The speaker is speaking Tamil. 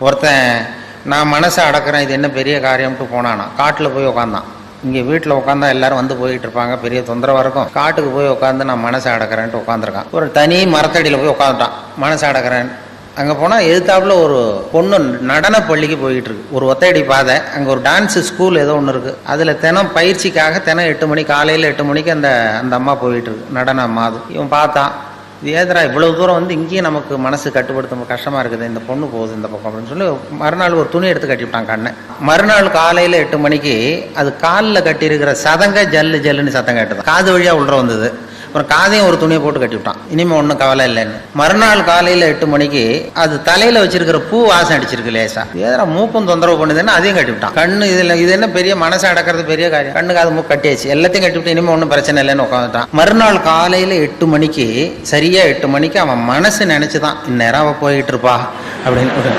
ஒருத்தன் நான் மனசை அடக்கிறேன், இது என்ன பெரிய காரியம்ட்டு போனானா, காட்டில் போய் உட்காந்தான். இங்கே வீட்டில் உட்காந்தா எல்லாரும் வந்து போயிட்டு இருப்பாங்க, பெரிய தொந்தரவாக இருக்கும். காட்டுக்கு போய் உட்காந்து நான் மனசை அடக்கிறேன்ட்டு உட்காந்துருக்கான். ஒரு தனி மரத்தடியில் போய் உட்காந்துட்டான், மனசை அடக்கிறேன். அங்கே போனால் எதிர்த்தாப்புல ஒரு பொண்ணு நடன பள்ளிக்கு போயிட்டு இருக்கு. ஒரு ஒத்தையடி பாதை, அங்கே ஒரு டான்ஸு ஸ்கூல் ஏதோ ஒன்று இருக்குது. அதில் தினம் பயிற்சிக்காக தினம் 8 மணி, காலையில் 8 மணிக்கு அந்த அம்மா போயிட்டு இருக்கு, நடன அம்மா. அது இவன் பார்த்தான், இது ஏதரா இவ்வளவு தூரம் வந்து இங்கேயும் நமக்கு மனசு கட்டுப்படுத்த கஷ்டமாக இருக்குது, இந்த பொண்ணு போகுது இந்த பக்கம் அப்படின்னு சொல்லி மறுநாள் ஒரு துணி எடுத்து கட்டிவிட்டான் கண்ணை. மறுநாள் காலையில் 8 மணிக்கு அது காலில் கட்டியிருக்கிற சதங்க ஜல்லு ஜல்லுன்னு சத்தம் கேட்டது, காது வழியாக உள்ள வந்தது. அப்புறம் காதையும் ஒரு துணியை போட்டு கட்டிவிட்டான், இனிமேல் ஒன்றும் கவலை இல்லைன்னு. மறுநாள் காலையில் 8 மணிக்கு அது தலையில் வச்சிருக்கிற பூ வாசம் அடிச்சிருக்கு லேசா, ஏதா மூக்கும் தொந்தரவு பண்ணுதுன்னு அதையும் கட்டிவிட்டான். கண்ணு இதில் இது என்ன பெரிய மனசை அடக்கிறது பெரிய காரியம், கண்ணுக்கு அது மூக்கு கட்டியாச்சு, எல்லாத்தையும் கட்டிவிட்டு இனிமேல் ஒன்றும் பிரச்சனை இல்லைன்னு உட்காந்துட்டான். மறுநாள் காலையில் 8 மணிக்கு சரியா 8 மணிக்கு அவன் மனசு நினைச்சுதான் இந்நேரம் அவ போயிட்டு இருப்பா அப்படின்னு.